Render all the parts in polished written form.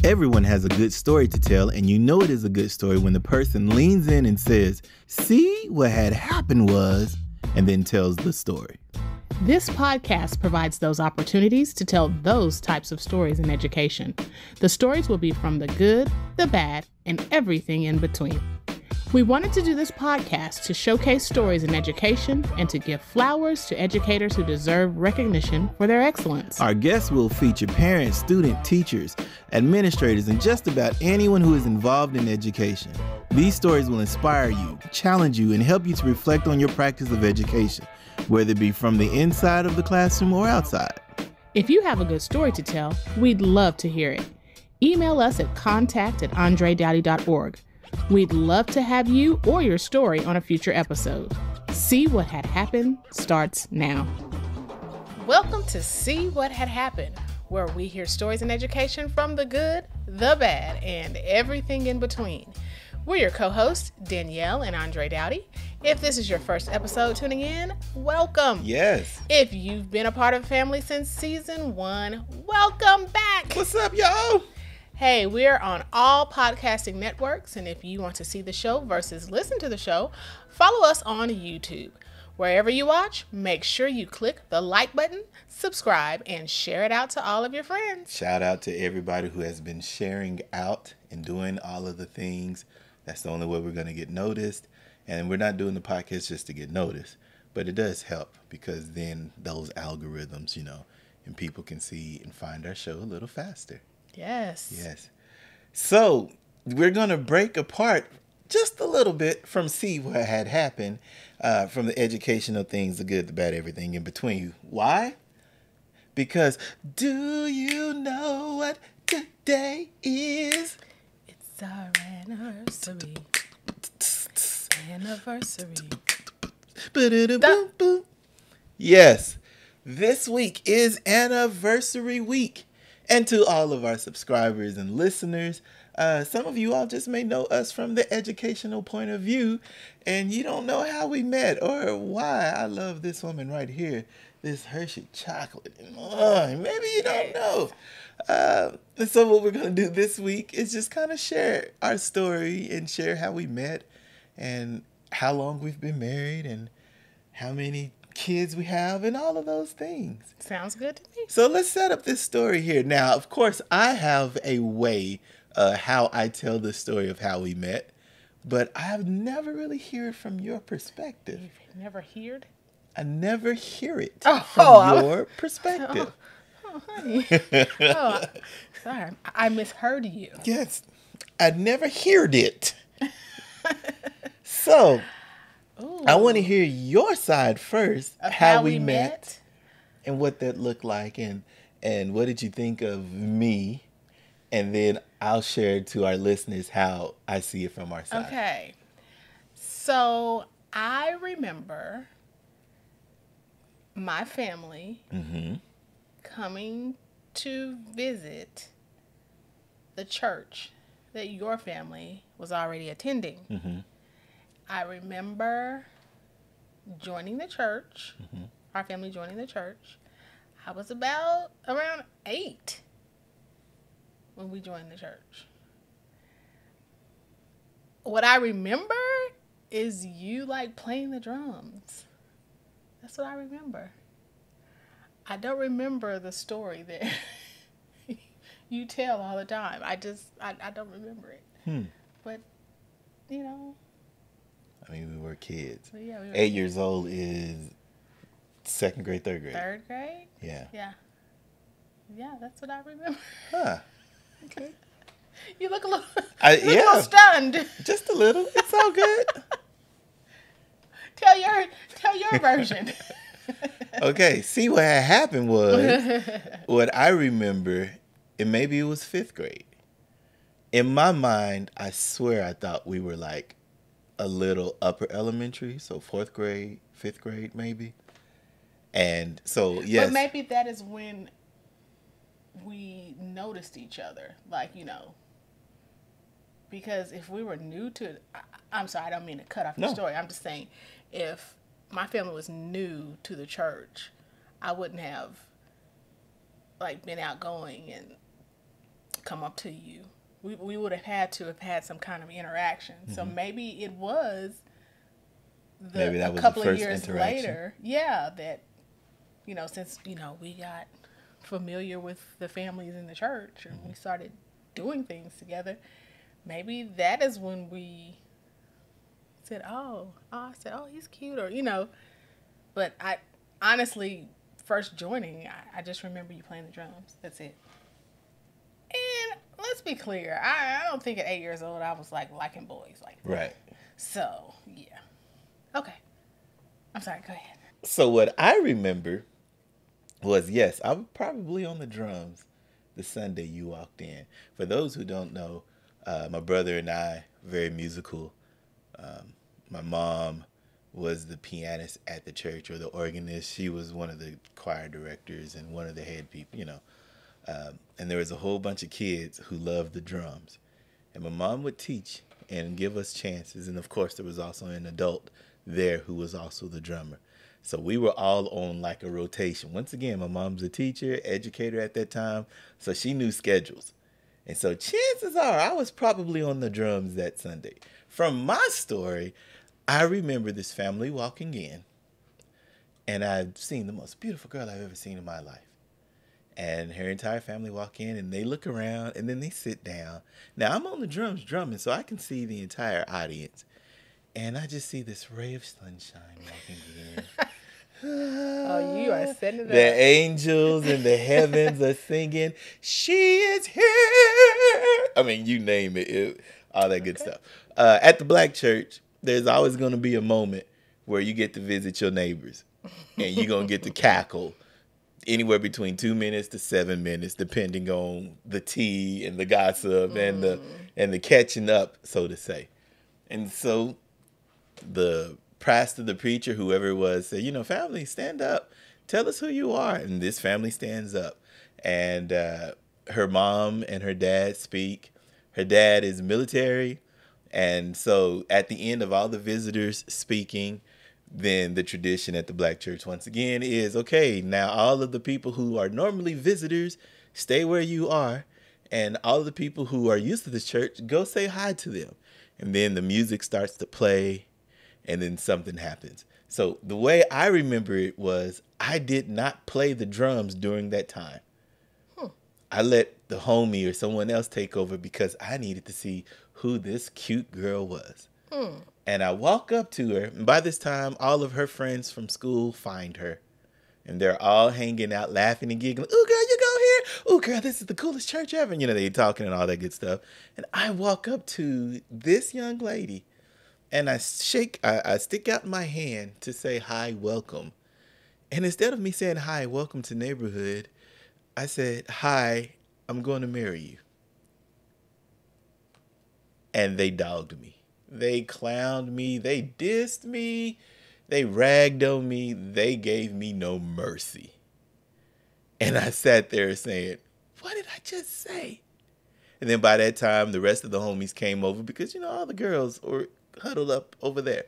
Everyone has a good story to tell, and you know it is a good story when the person leans in and says, "See, what had happened was," and then tells the story. This podcast provides those opportunities to tell those types of stories in education. The stories will be from the good, the bad, and everything in between. We wanted to do this podcast to showcase stories in education and to give flowers to educators who deserve recognition for their excellence. Our guests will feature parents, students, teachers, administrators, and just about anyone who is involved in education. These stories will inspire you, challenge you, and help you to reflect on your practice of education, whether it be from the inside of the classroom or outside. If you have a good story to tell, we'd love to hear it. Email us at contact@andredoughty.org. We'd love to have you or your story on a future episode. See What Had Happened starts now. Welcome to See What Had Happened, where we hear stories in education from the good, the bad, and everything in between. We're your co-hosts, Danielle and Andre Daughty. If this is your first episode tuning in, welcome. Yes. If you've been a part of the family since season 1, welcome back. What's up, y'all? Hey, we're on all podcasting networks, and if you want to see the show versus listen to the show, follow us on YouTube. Wherever you watch, make sure you click the like button, subscribe, and share it out to all of your friends. Shout out to everybody who has been sharing out and doing all of the things. That's the only way we're going to get noticed. And we're not doing the podcast just to get noticed, but it does help because then those algorithms, and people can see and find our show a little faster. Yes. So we're going to break apart just a little bit from See What Had Happened, from the educational things, the good, the bad, everything in between. Why? Because do you know what today is? It's our anniversary. Yes, this week is anniversary week. And to all of our subscribers and listeners, some of you all just may know us from the educational point of view, and you don't know how we met or why I love this woman right here, this Hershey chocolate. Maybe you don't know. And so what we're going to do this week is just kind of share our story and share how we met and how long we've been married and how many kids we have and all of those things. Sounds good to me. So let's set up this story here. Now, of course, I have a way how I tell the story of how we met, but I've never really heard it from your perspective. You've never heard? I never hear it from your perspective. Oh, honey. Sorry. I misheard you. Yes. I never heard it. So, Ooh. I want to hear your side first, of how we met and what that looked like and what did you think of me, and then I'll share to our listeners how I see it from our side. Okay. So I remember my family coming to visit the church that your family was already attending. Mm-hmm. I remember joining the church, our family joining the church. I was around 8 when we joined the church. What I remember is you playing the drums. That's what I remember. I don't remember the story that you tell all the time. I don't remember it. But, I mean, we were kids. So yeah, we were 8 years old is 2nd grade, 3rd grade. 3rd grade? Yeah. Yeah, that's what I remember. Huh. Okay. You look a little, little stunned. Just a little. It's all good. Tell your version. Okay. See, what had happened was what I remember, and maybe it was 5th grade. In my mind, I swear I thought we were a little upper elementary, so 4th grade, 5th grade, maybe. And so, yes. But maybe that is when we noticed each other, because if we were new to, I'm sorry, I don't mean to cut off your story. I'm just saying, if my family was new to the church, I wouldn't have been outgoing and come up to you. We would have had some kind of interaction. So maybe it was Maybe that a was the couple of first years interaction. later, yeah, that, since, we got familiar with the families in the church and we started doing things together, maybe that is when we said, I said, oh, he's cute, or, but I honestly, first joining, I just remember you playing the drums. That's it. And let's be clear, I don't think at 8 years old I was like liking boys like that. Right. So, yeah. Okay. I'm sorry, go ahead. So what I remember was, yes, I was probably on the drums the Sunday you walked in. For those who don't know, my brother and I, very musical. My mom was the pianist at the church, or the organist. She was one of the choir directors and one of the head people, and there was a whole bunch of kids who loved the drums. And my mom would teach and give us chances. And of course, there was also an adult there who was also the drummer. So we were all on like a rotation. Once again, my mom's a teacher, educator at that time, so she knew schedules. And so chances are I was probably on the drums that Sunday. From my story, I remember this family walking in, and I've seen the most beautiful girl I've ever seen in my life. And her entire family walk in, and they look around, and then they sit down. Now, I'm on the drums drumming, so I can see the entire audience. And I just see this ray of sunshine walking in. Oh, you are setting it up. The angels in the heavens are singing, "She is here." I mean, you name it, all that good stuff. At the black church, there's always going to be a moment where you get to visit your neighbors, and you're going to get to cackle anywhere between 2 minutes to 7 minutes, depending on the tea and the gossip and the catching up, so to say. And so the pastor, the preacher, whoever it was, said, family, stand up. Tell us who you are. And this family stands up. And her mom and her dad speak. Her dad is military. And so at the end of all the visitors speaking, then the tradition at the black church once again is, okay, now all of the people who are normally visitors, stay where you are. And all of the people who are used to this church, go say hi to them. And then the music starts to play. And then something happens. So the way I remember it was, I did not play the drums during that time. I let the homie or someone else take over because I needed to see who this cute girl was. And I walk up to her. And by this time, all of her friends from school find her. And they're all hanging out, laughing and giggling. "Ooh, girl, you go here. Ooh, girl, this is the coolest church ever." They talking and all that good stuff. And I walk up to this young lady. And I stick out my hand to say, "Hi, welcome." And instead of me saying, "Hi, welcome to neighborhood," I said, "Hi, I'm going to marry you." And they dogged me. They clowned me. They dissed me. They ragged on me. They gave me no mercy. And I sat there saying, what did I just say? And then by that time, the rest of the homies came over because, all the girls were huddled up over there.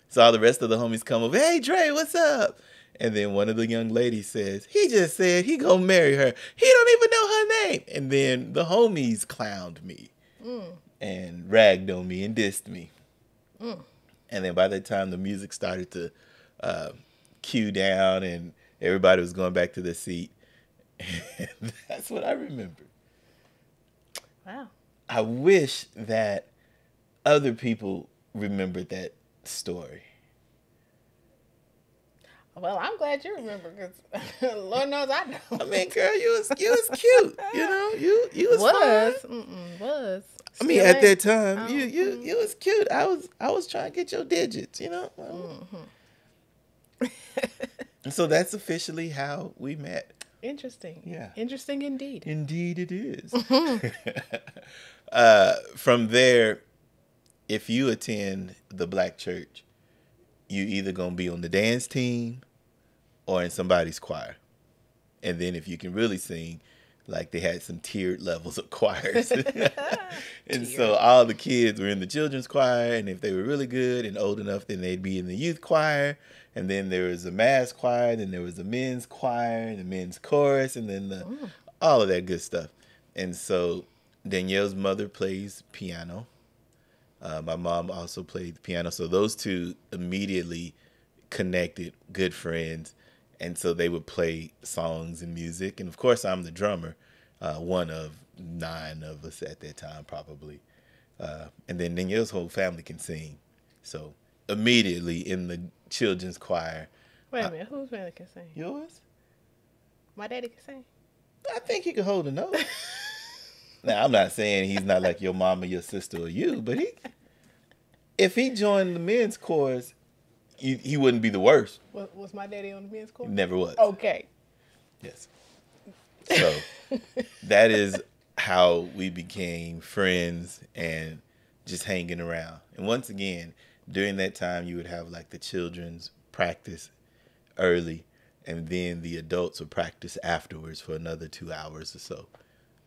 So all the rest of the homies come over. "Hey, Dre, what's up?" And then one of the young ladies says, "He just said he gonna marry her. He don't even know her name." And then the homies clowned me and ragged on me and dissed me. And then by that time, the music started to cue down and everybody was going back to their seat. And that's what I remember. Wow. I wish that other people remembered that story. Well, I'm glad you remember because Lord knows I don't. I mean, girl, you was cute. You was fine. Was. I mean, at that time, you was cute. I was trying to get your digits. And so that's officially how we met. Interesting. Yeah. Interesting indeed. Indeed, it is. From there, if you attend the black church, you either gonna be on the dance team or in somebody's choir. And then if you can really sing, like they had some tiered levels of choirs. And so all the kids were in the children's choir, and if they were really good and old enough, then they'd be in the youth choir. And then there was a mass choir, then there was a men's choir, and the men's chorus, and then all of that good stuff. And so Danielle's mother plays piano. My mom also played the piano. So those two immediately connected, good friends. And so they would play songs and music. And of course, I'm the drummer, one of 9 of us at that time, probably. And then Danielle's whole family can sing. So immediately in the children's choir. Wait a minute, whose family can sing? Yours? My daddy can sing. I think he could hold a note. Now, I'm not saying he's not like your mama, your sister, or you, but if he joined the men's chorus, he wouldn't be the worst. Was my daddy on the men's chorus? Never was. Okay. Yes. So that is how we became friends and just hanging around. And once again, during that time, you would have like the children's practice early, and then the adults would practice afterwards for another 2 hours or so.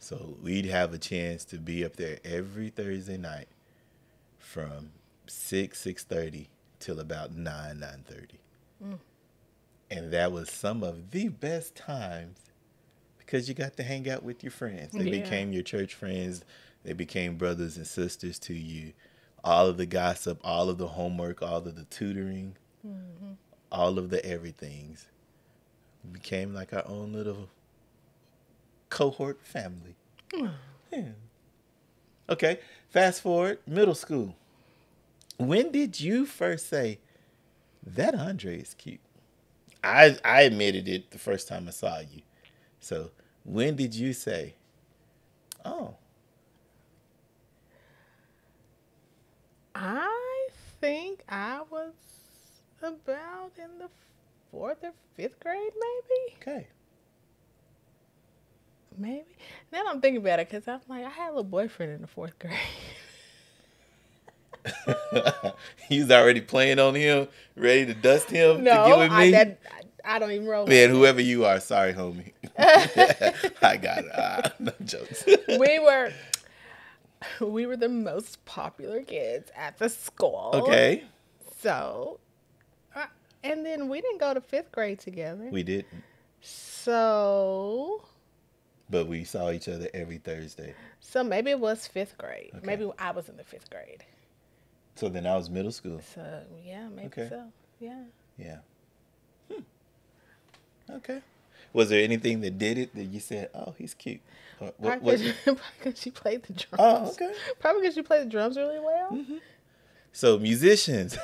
So we'd have a chance to be up there every Thursday night from 6:30 till about 9:30. And that was some of the best times because you got to hang out with your friends. They became your church friends. They became brothers and sisters to you. All of the gossip, all of the homework, all of the tutoring, all of the everythings became like our own little cohort family. Yeah. Okay, fast forward, middle school. When did you first say, that Andre is cute? I admitted it the first time I saw you. So when did you say, oh? I think I was about in the 4th or 5th grade, maybe. Okay. Maybe. Now I'm thinking about it because I'm like, I had a little boyfriend in the 4th grade. You was already playing on him, ready to dust him to get with me? I don't even roll. Man, whoever you are, sorry, homie. I got it. No jokes. We were the most popular kids at the school. Okay. So, and then we didn't go to 5th grade together. We didn't. So. But we saw each other every Thursday. So maybe it was 5th grade. Okay. Maybe I was in the 5th grade. So then I was middle school. So, yeah, maybe so. Yeah. Yeah. Okay. Was there anything that did it that you said, oh, he's cute? Probably because she played the drums. Oh, okay. Probably because she played the drums really well. Mm-hmm. So musicians,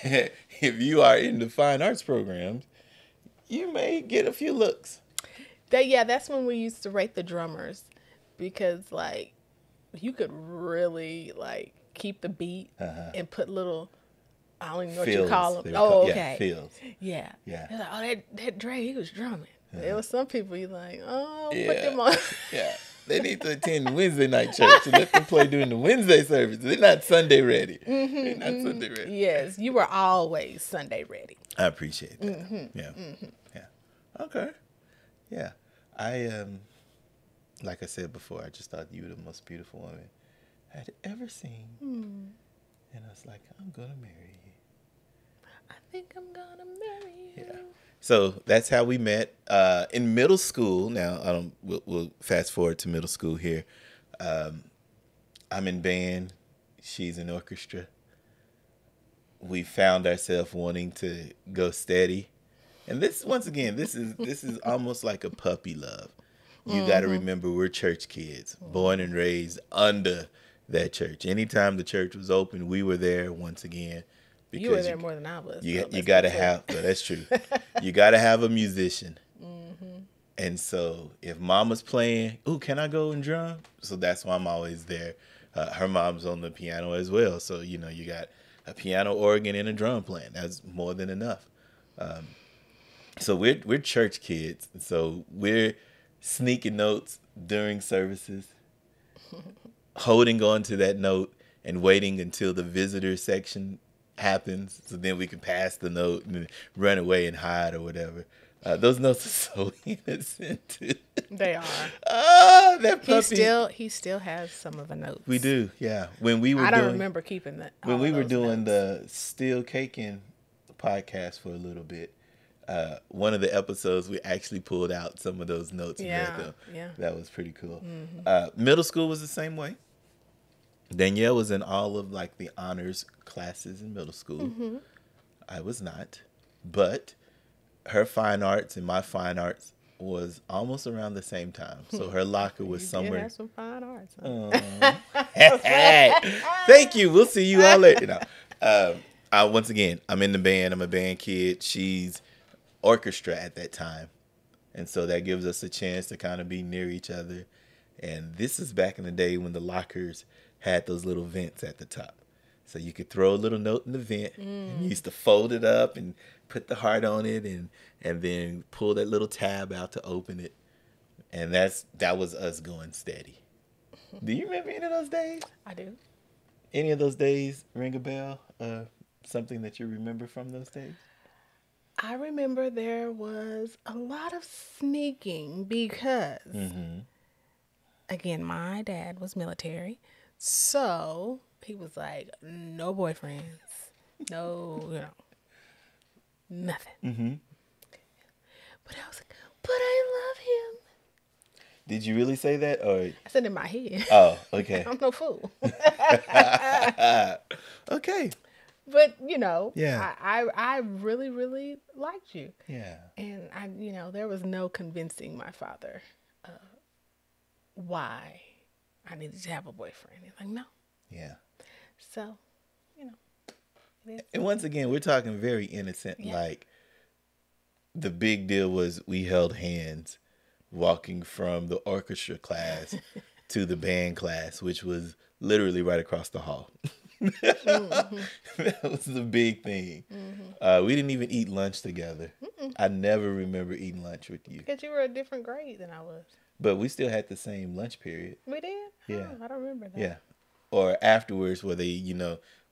if you are in the fine arts programs, you may get a few looks. That's when we used to rate the drummers because, like, you could really, like, keep the beat and put little, I don't even know what you call them. Oh, okay. Fills. Yeah. Yeah. They're like, oh, that Dre, he was drumming. There was some people you like, oh, Yeah. put them on. Yeah. They need to attend Wednesday night church and let them play during the Wednesday service. They're not Sunday ready. They're not Sunday ready. Yes, you were always Sunday ready. I appreciate that. Yeah. Yeah. Okay. Yeah. Like I said before, I just thought you were the most beautiful woman I had ever seen. And I was like, I'm going to marry you. I think I'm going to marry you. Yeah. So that's how we met. In middle school, now we'll fast forward to middle school here. I'm in band. She's in orchestra. We found ourselves wanting to go steady. And this, once again, this is almost like a puppy love. You got to remember we're church kids, born and raised under that church. Anytime the church was open, we were there once again. Because you were there more than I was. You got to have, well, that's true. You got to have a musician. And so if mama's playing, ooh, can I go and drum? So that's why I'm always there. Her mom's on the piano as well. So, you got a piano, organ, and a drum playing. That's more than enough. So we're church kids. So we're sneaking notes during services, holding on to that note and waiting until the visitor section happens, so then we can pass the note and run away and hide or whatever. Those notes are so innocent. They are. That puppy. He still has some of the notes. We do, yeah. When we were I don't remember keeping that. When we were doing the Still Caking podcast for a little bit, One of the episodes, we actually pulled out some of those notes and read them. Yeah. That was pretty cool. Middle school was the same way. Danielle was in all of like the honors classes in middle school. I was not, but her fine arts and my fine arts was almost around the same time. So her locker was somewhere. You have some fine arts. Huh? Thank you. We'll see you all later. Once again, I'm in the band. I'm a band kid. She's orchestra at that time. And so that gives us a chance to kind of be near each other. And this is back in the day when the lockers had those little vents at the top. So you could throw a little note in the vent. And you used to fold it up and put the heart on it and then pull that little tab out to open it. And that was us going steady. Do you remember any of those days? I do. Any of those days ring a bell? Something that you remember from those days? I remember there was a lot of sneaking because, again, my dad was military. So he was like, no boyfriends, no, nothing. But I was like, but I love him. Did you really say that? Or I said in my head. Oh, okay. I'm no fool. Okay. But, Yeah. I really, really liked you. Yeah. And there was no convincing my father why I needed to have a boyfriend. He's like, no. Yeah. So, And once again, we're talking very innocent. Yeah. Like, the big deal was we held hands walking from the orchestra class to the band class, which was literally right across the hall. That was the big thing. We didn't even eat lunch together. I never remember eating lunch with you. Because you were a different grade than I was. But we still had the same lunch period. We did? Yeah. Oh, I don't remember that. Yeah. Or afterwards where they,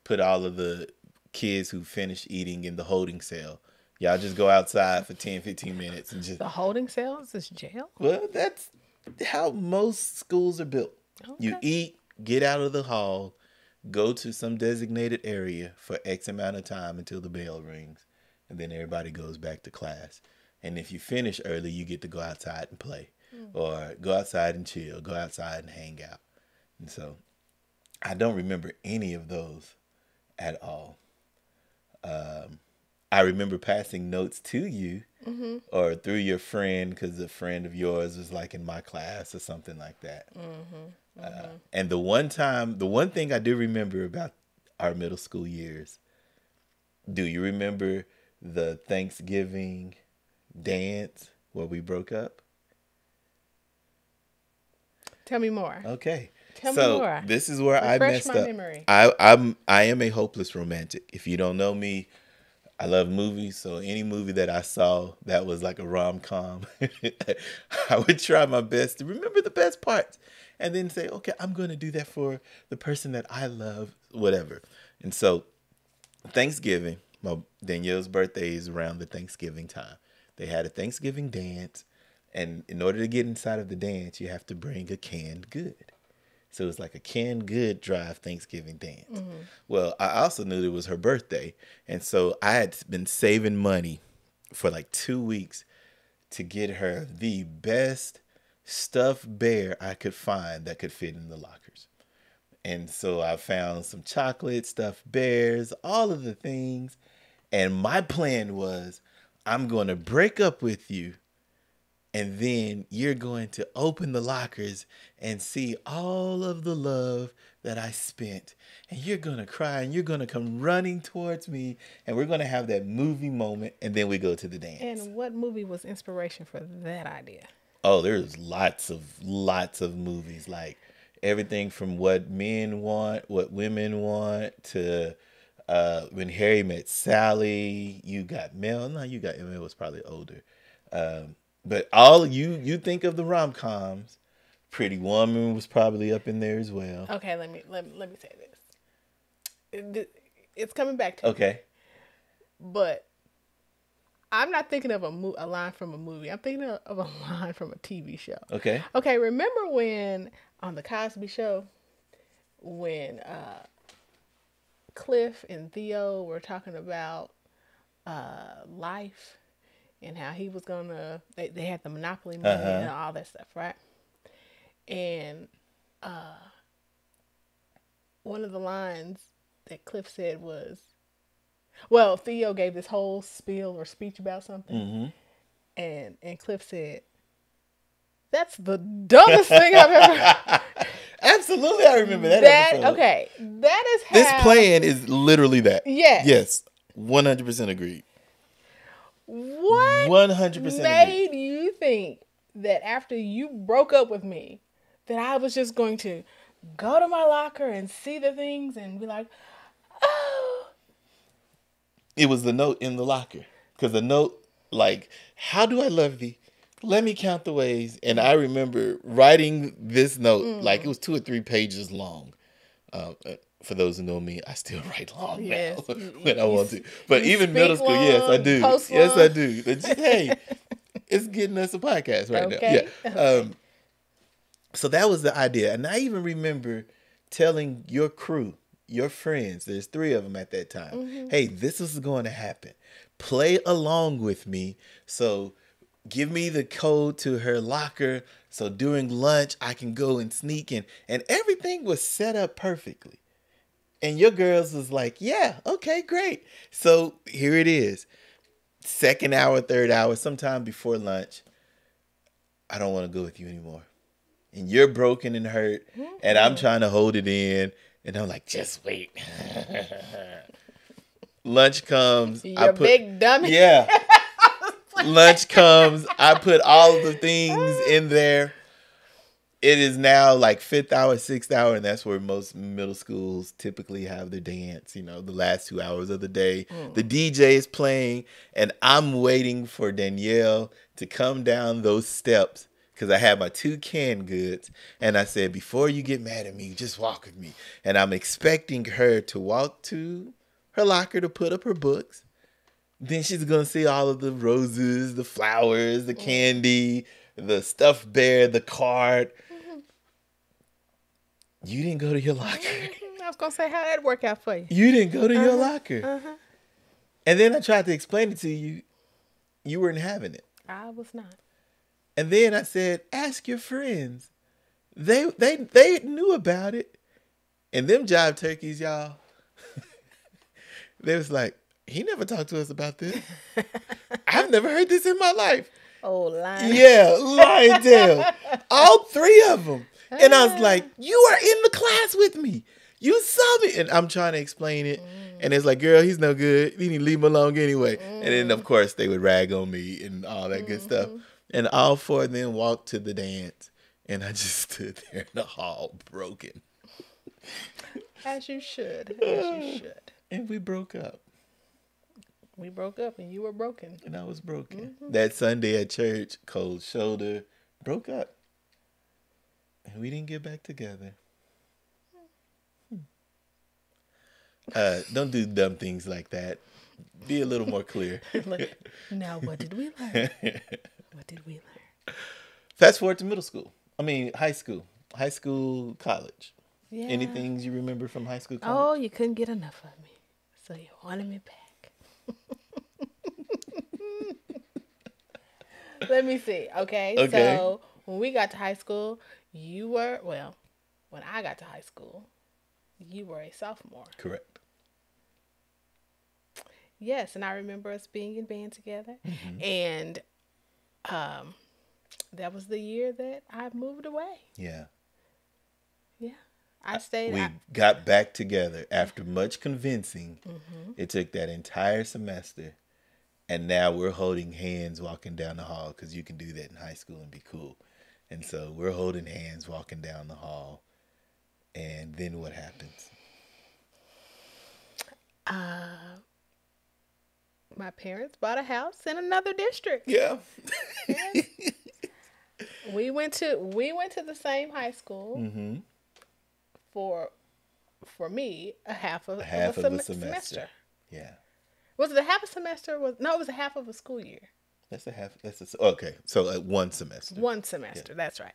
put all of the kids who finished eating in the holding cell. Y'all just go outside for 10, 15 minutes and just... The holding cell? Is this jail? Well, that's how most schools are built. Okay. You eat, get out of the hall, go to some designated area for X amount of time until the bell rings, and then everybody goes back to class. And if you finish early, you get to go outside and play, or go outside and chill, go outside and hang out. And so I don't remember any of those at all. I remember passing notes to you or through your friend because a friend of yours was like in my class or something like that. And the one thing I do remember about our middle school years, do you remember the Thanksgiving dance where we broke up? Tell me more. Okay. Tell me more. This is where I Refresh messed my up. memory. I am a hopeless romantic. If you don't know me, I love movies, so any movie that I saw that was like a rom-com, I would try my best to remember the best parts and then say, okay, I'm going to do that for the person that I love, whatever. And so Thanksgiving, Danielle's birthday is around the Thanksgiving time. They had a Thanksgiving dance, and in order to get inside of the dance, you have to bring a canned good. So it's like a canned good drive Thanksgiving dance. Well, I also knew it was her birthday. And so I had been saving money for like 2 weeks to get her the best stuffed bear I could find that could fit in the lockers. And so I found some chocolate, stuffed bears, all of the things. And my plan was, I'm going to break up with you. And then you're going to open the lockers and see all of the love that I spent. And you're going to cry and you're going to come running towards me. And we're going to have that movie moment. And then we go to the dance. And what movie was inspiration for that idea? Oh, there's lots of movies. Like everything from What Men Want, What Women Want to When Harry Met Sally. You Got Mail. No, You Got Mail was probably older. But all you think of the rom-coms, Pretty Woman was probably up in there as well. Okay, let me say this. It's coming back to me. Okay. But I'm not thinking of a line from a movie. I'm thinking of a line from a TV show. Okay. Okay, remember when on the Cosby Show, when Cliff and Theo were talking about life, and how he was gonna. They had the Monopoly money and all that stuff, right? And one of the lines that Cliff said was, well, Theo gave this whole spiel or speech about something, and Cliff said, "That's the dumbest thing I've ever." Absolutely, I remember that episode. Okay, that is how this plan is literally that. Yes, 100% agreed. What 100% made you think that after you broke up with me, that I was just going to go to my locker and see the things and be like, oh? It was the note in the locker. Because the note, like, how do I love thee? Let me count the ways. And I remember writing this note, like it was 2 or 3 pages long. For those who know me, I still write long now when I want to. But even middle school, yes, I do. Yes, I do. It's just, hey, it's getting us a podcast right now. Yeah. Okay. So that was the idea. And I even remember telling your crew, your friends, there's 3 of them at that time, hey, this is going to happen. Play along with me. So give me the code to her locker. So during lunch, I can go and sneak in. And everything was set up perfectly. And your girls was like, yeah, okay, great. So here it is. 2nd hour, 3rd hour, sometime before lunch. I don't want to go with you anymore. And you're broken and hurt. And I'm trying to hold it in. And I'm like, just wait. Lunch comes. You're big dummy. Yeah. Lunch comes. I put all of the things in there. It is now like 5th hour, 6th hour, and that's where most middle schools typically have their dance, the last 2 hours of the day. The DJ is playing, and I'm waiting for Danielle to come down those steps because I had my 2 canned goods, and I said, before you get mad at me, just walk with me. And I'm expecting her to walk to her locker to put up her books. Then she's going to see all of the roses, the flowers, the candy, the stuffed bear, the card. You didn't go to your locker. I was going to say, how that work out for you? You didn't go to your locker. And then I tried to explain it to you. You weren't having it. I was not. And then I said, ask your friends. They knew about it. And them jive turkeys, y'all, they was like, he never talked to us about this. I've never heard this in my life. Oh, lying. Yeah, lying tail. All 3 of them. And I was like, you are in the class with me. You saw me. And I'm trying to explain it. And it's like, girl, he's no good. You need to leave him alone anyway. And then, of course, they would rag on me and all that good stuff. And all 4 of them walked to the dance. And I just stood there in the hall broken. As you should. As you should. And we broke up. We broke up and you were broken. And I was broken. That Sunday at church, cold shoulder, broke up. And we didn't get back together. Don't do dumb things like that. Be a little more clear. Now, what did we learn? What did we learn? Fast forward to high school. High school, college. Yeah. Any things you remember from high school, college? Oh, you couldn't get enough of me. So you wanted me back. Let me see. Okay. So when we got to high school, when I got to high school, you were a sophomore. Correct. Yes, and I remember us being in band together. And that was the year that I moved away. Yeah. Yeah. I stayed. We got back together after much convincing. It took that entire semester. And now we're holding hands walking down the hall because you can do that in high school and be cool. And so we're holding hands walking down the hall. And then what happens? My parents bought a house in another district. Yeah. We went to the same high school. For me, a half of a semester. Yeah. Was it a half a semester? It was a half of a school year. Okay. So one semester. One semester. Yeah. That's right.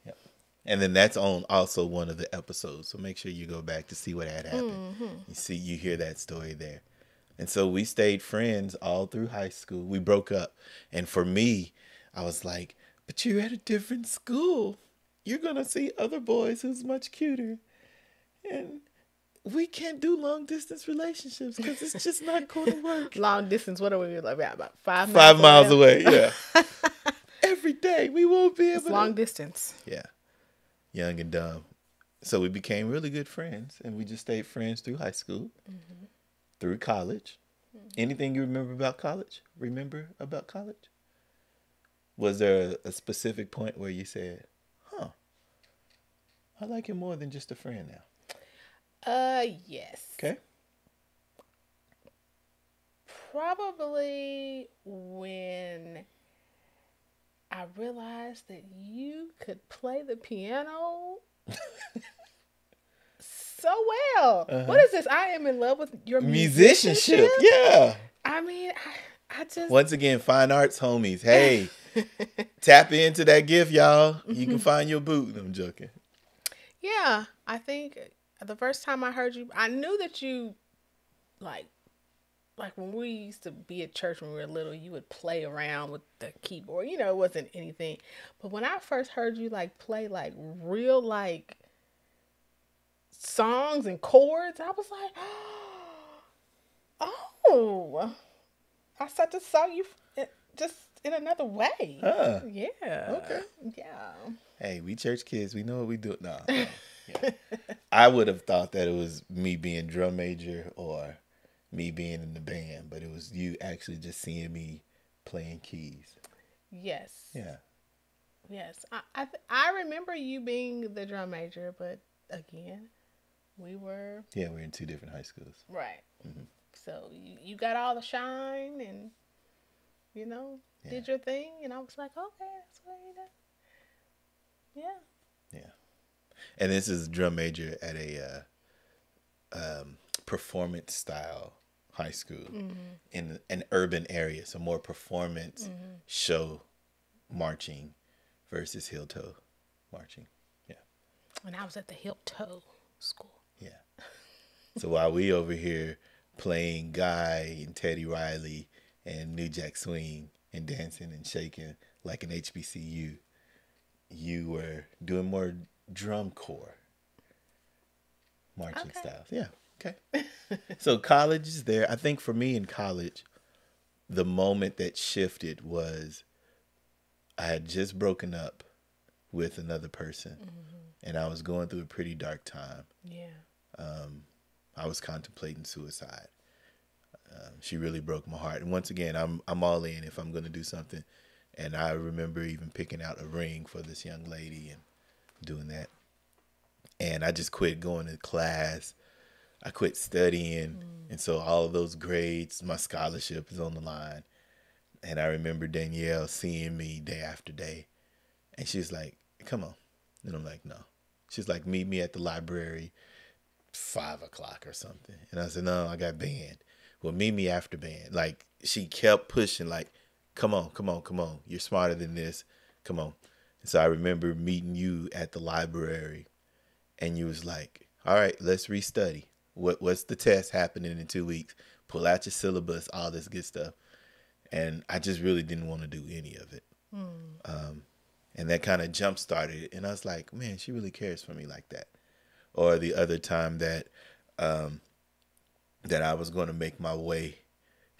Yep. And then that's on also one of the episodes. So make sure you go back to see what had happened. You hear that story there. And so we stayed friends all through high school. We broke up. And for me, I was like, but you're at a different school. You're going to see other boys who's much cuter. And we can't do long distance relationships because it's just not going to work. Long distance, what are we like about 5 miles? 5 miles away, yeah. Every day we won't be able it's long distance. Yeah. Young and dumb. So we became really good friends, and we just stayed friends through high school, through college. Anything you remember about college? Was there a specific point where you said, I like him more than just a friend now? Yes. Okay. Probably when I realized that you could play the piano so well. What is this? I am in love with your musicianship. Yeah. I mean, I just... Once again, fine arts homies. Hey, tap into that gift, y'all. You can find your boot. I'm joking. Yeah, I think the first time I heard you, I knew that you, like when we used to be at church when we were little, you would play around with the keyboard. You know, it wasn't anything. But when I first heard you play real songs and chords, I was like, oh, I just saw you just in another way. Huh. Yeah. Okay. Yeah. Hey, we church kids. We know what we do. No. Yeah. I would have thought that it was me being drum major or me being in the band, but it was you actually just seeing me playing keys. Yes. Yeah. Yes. I remember you being the drum major, but again, we were... Yeah, we're in 2 different high schools. Right. Mm-hmm. So you got all the shine and, did your thing. And I was like, okay, that's what you did. Yeah. Yeah. And this is drum major at a performance style high school in an urban area. So more performance show marching versus heel toe marching. Yeah. And I was at the heel toe school. Yeah. So while we over here playing Guy and Teddy Riley and New Jack Swing and dancing and shaking like an HBCU, you were doing more drum corps marching styles. Yeah. Okay. So college is there. I think for me in college, the moment that shifted was I had just broken up with another person and I was going through a pretty dark time. Yeah. I was contemplating suicide. She really broke my heart. And once again, I'm all in if I'm going to do something. And I remember even picking out a ring for this young lady and doing that. And I just quit going to class. I quit studying. And so all of those grades, my scholarship is on the line. And I remember Danielle seeing me day after day. And she's like, come on. And I'm like, no. She's like, meet me at the library 5 o'clock or something. And I said, no, I got band. Well, meet me after band. Like, she kept pushing, like, come on. You're smarter than this. Come on. And so I remember meeting you at the library, and you was like, all right, let's restudy. What's the test happening in 2 weeks? Pull out your syllabus, all this good stuff. And I just really didn't want to do any of it. And that kind of jump-started it. And I was like, man, she really cares for me like that. Or the other time that that I was going to make my way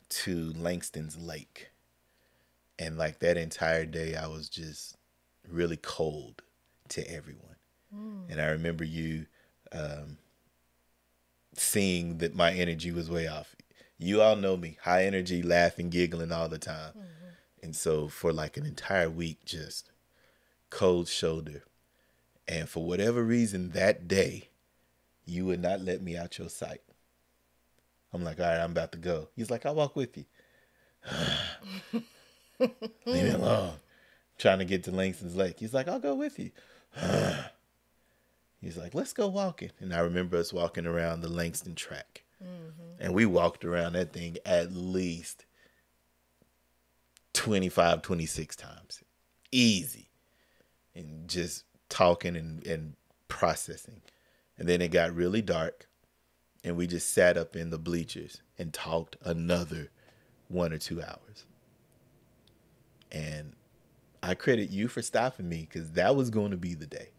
to Langston's Lake. And like that entire day, I was just really cold to everyone. And I remember you seeing that my energy was way off. You all know me, high energy, laughing, giggling all the time. And so for like an entire week, just cold shoulder. And for whatever reason that day, you would not let me out your sight. I'm like, all right, I'm about to go. He's like, I'll walk with you. Leave me alone. Trying to get to Langston's Lake. He's like, I'll go with you. He's like, let's go walking. And I remember us walking around the Langston track. And we walked around that thing at least 25, 26 times. Easy. And just talking and processing. And then it got really dark. and we just sat up in the bleachers and talked another 1 or 2 hours. And I credit you for stopping me, because that was going to be the day.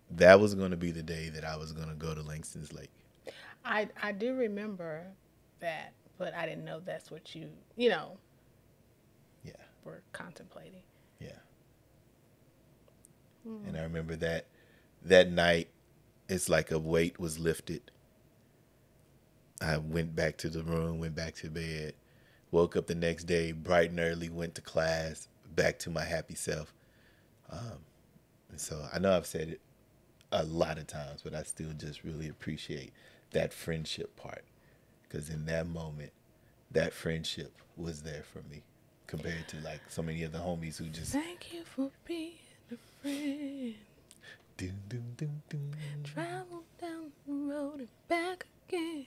That was going to be the day that I was going to go to Langston's Lake. I do remember that, but I didn't know that's what you were contemplating. Yeah. And I remember that night, it's like a weight was lifted. I went back to the room, went back to bed, woke up the next day, bright and early, went to class, back to my happy self. And so I know I've said it a lot of times, but I still just really appreciate that friendship part. Because in that moment, that friendship was there for me, compared to like so many other homies who just... Thank you for being a friend. Doom, doom, doom, doom. Travel down the road and back again.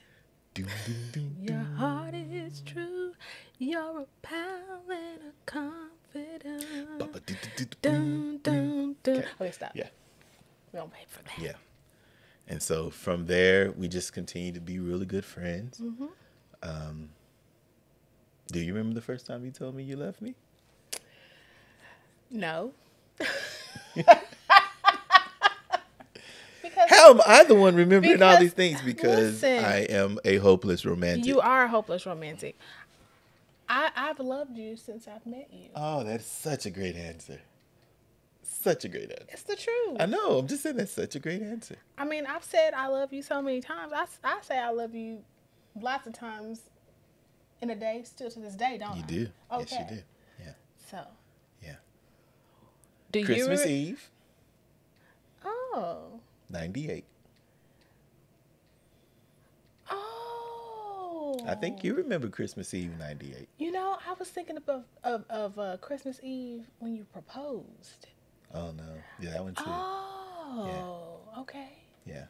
Doom, doom, doom, Your doom. heart is true. You're a pal and a confidant. Dun, dun, dun. Okay, stop. Yeah. We don't pay for that. Yeah. And so from there, we just continue to be really good friends. Do you remember the first time you told me you loved me? No. How am I the one remembering all these things? Because listen, I am a hopeless romantic. You are a hopeless romantic. I've loved you since I've met you. Oh, that's such a great answer. Such a great answer. It's the truth. I know. I'm just saying that's such a great answer. I mean, I've said I love you so many times. I say I love you lots of times in a day, still to this day, don't You I? do. Okay. Yes, you do. Yeah. So. Yeah. Do Christmas Eve. Oh. 98. Oh. I think you remember Christmas Eve 98. You know, I was thinking of Christmas Eve when you proposed. Oh, no. Yeah, that one too. Oh. Yeah. Okay. Yeah.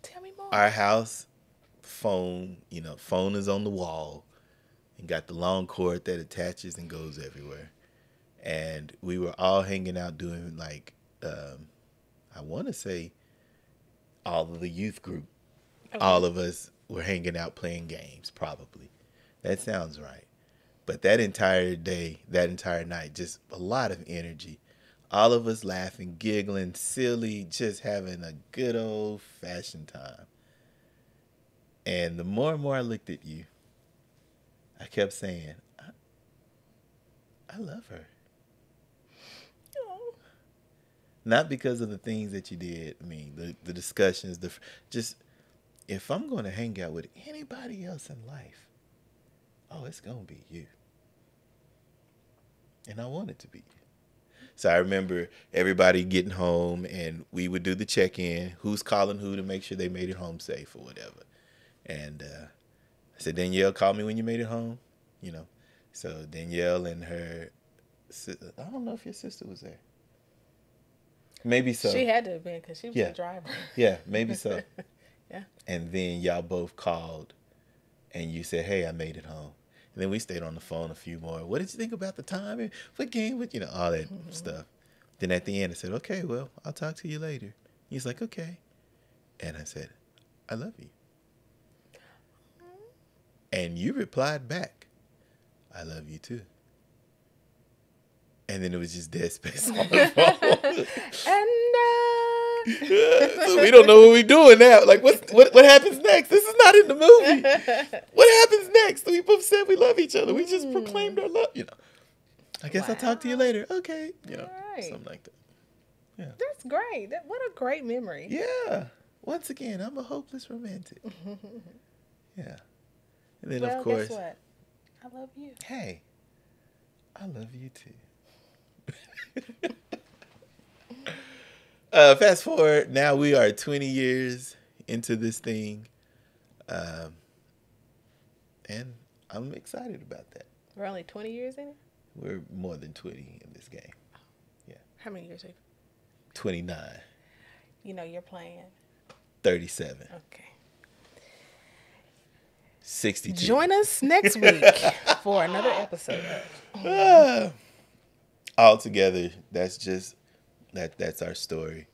Tell me more. Our house phone is on the wall and got the long cord that attaches and goes everywhere. And we were all hanging out doing like, I want to say all of the youth group. Okay. All of us were hanging out playing games, probably. That sounds right. But that entire day, that entire night, just a lot of energy. All of us laughing, giggling, silly, just having a good old-fashioned time. And the more and more I looked at you, I kept saying, I love her. Oh. Not because of the things that you did. I mean, the discussions, just if I'm going to hang out with anybody else in life, oh, it's going to be you. And I want it to be you. So I remember everybody getting home and we would do the check-in, who's calling who to make sure they made it home safe or whatever. And I said, Danielle, call me when you made it home, So Danielle and her, I don't know if your sister was there. Maybe so. She had to have been because she was the driver. Yeah, maybe so. Yeah. And then y'all both called and you said, hey, I made it home. And then we stayed on the phone a few more. What did you think about the time? And what game? All that stuff. Then at the end, I said, okay, well, I'll talk to you later. He's like, okay. And I said, I love you. And you replied back, I love you too. And then it was just dead space on the phone. So we don't know what we're doing now. Like, what happens next? This is not in the movie. What happens next? We both said we love each other. We just proclaimed our love. I guess I'll talk to you later. Okay. Right. Something like that. Yeah. That's great. What a great memory. Yeah. Once again, I'm a hopeless romantic. Yeah. And then, well, of course. Guess what? I love you. Hey, I love you too. Fast forward, now we are 20 years into this thing. And I'm excited about that. We're only 20 years in it? We're more than 20 in this game. Yeah. How many years are you? 29. You're playing. 37. Okay. 62. Join us next week for another episode. All together, that's our story.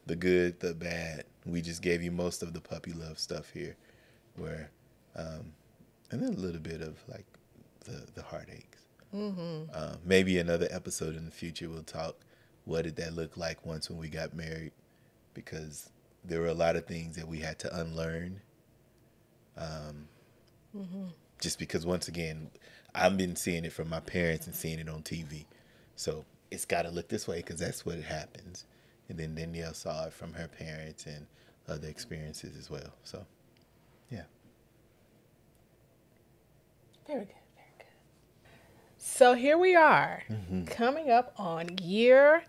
The good, the bad. We just gave you most of the puppy love stuff here, where, and then a little bit of like the heartaches. Maybe another episode in the future we'll talk. What did that look like when we got married? Because there were a lot of things that we had to unlearn. Just because, once again, I've been seeing it from my parents and seeing it on TV. So it's got to look this way because that's what happens. And then Danielle saw it from her parents and other experiences as well. So, yeah. Very good, very good. So here we are, coming up on year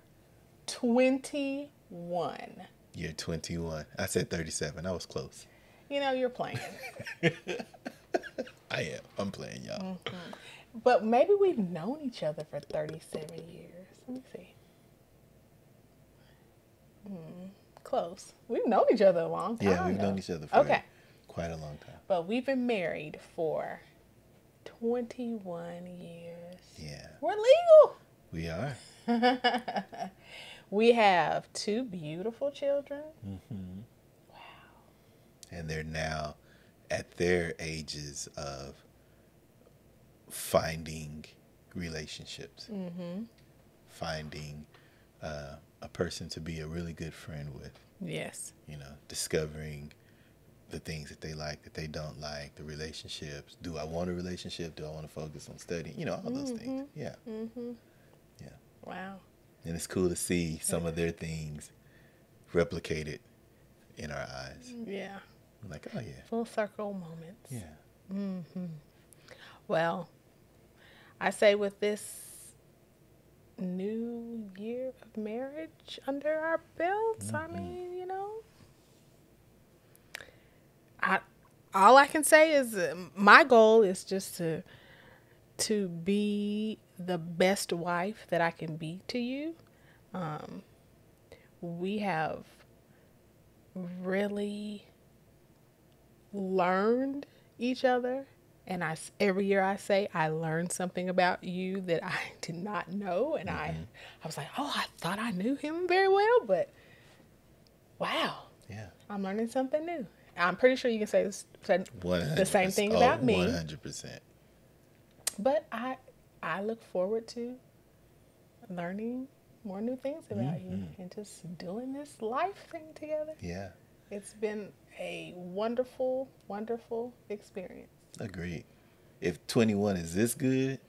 21. Year 21. I said 37. I was close. You know, you're playing. I am. I'm playing, y'all. But maybe we've known each other for 37 years. Let me see. Close. We've known each other a long time. Yeah, we've known each other for quite a long time. But we've been married for 21 years. Yeah. We're legal. We are. We have 2 beautiful children. Wow. And they're now at their ages of finding relationships, finding a person to be a really good friend with. Yes. You know, discovering the things that they like, that they don't like, the relationships. Do I want a relationship? Do I want to focus on studying? You know, all those things. Yeah. Yeah. Wow. And it's cool to see some of their things replicated in our eyes. Yeah. Like, oh yeah. Full circle moments. Yeah. Well, I say with this new year of marriage under our belts, I mean, you know, all I can say is my goal is just to be the best wife that I can be to you. We have really learned each other, and every year I say I learned something about you that I did not know, and I was like, oh, I thought I knew him very well, but wow, I'm learning something new. I'm pretty sure you can say the same thing about me. 100%. But I look forward to learning more new things about you and just doing this life thing together. Yeah. It's been a wonderful, wonderful experience. Agreed. If 21 is this good,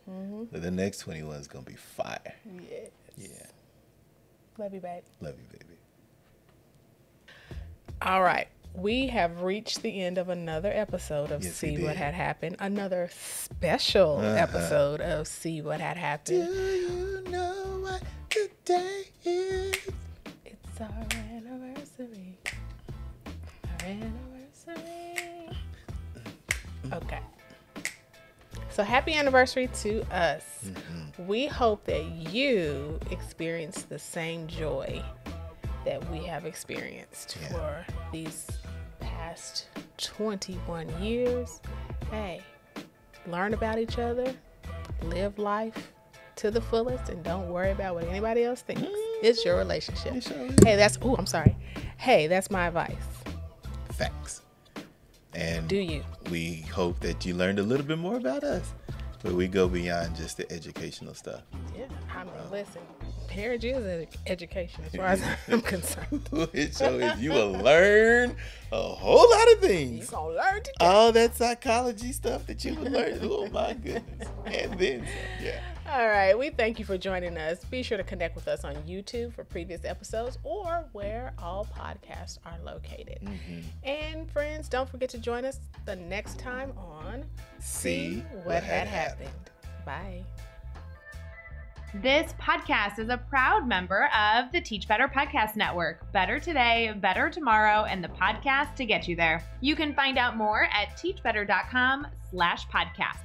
the next 21 is going to be fire. Yes. Yeah. Love you, babe. Love you, baby. All right. We have reached the end of another episode of See What Had Happened. Another special episode of See What Had Happened. Do you know what today is? It's our anniversary. Our anniversary. Okay. So happy anniversary to us. We hope that you experience the same joy that we have experienced for these past 21 years. Hey, learn about each other, live life to the fullest, and don't worry about what anybody else thinks. It's your relationship. Hey, that's my advice. Facts. And do you? We hope that you learned a little bit more about us, but we go beyond just the educational stuff. Yeah, I mean, listen, marriage is an education as far as I'm concerned. It shows you will learn a whole lot of things. You're going to learn today. All that psychology stuff that you will learn. Oh, my goodness. And then some. Yeah. All right. We thank you for joining us. Be sure to connect with us on YouTube for previous episodes or where all podcasts are located. And friends, don't forget to join us the next time on See What Had Happened. Bye. This podcast is a proud member of the Teach Better Podcast Network. Better today, better tomorrow, and the podcast to get you there. You can find out more at teachbetter.com/podcast.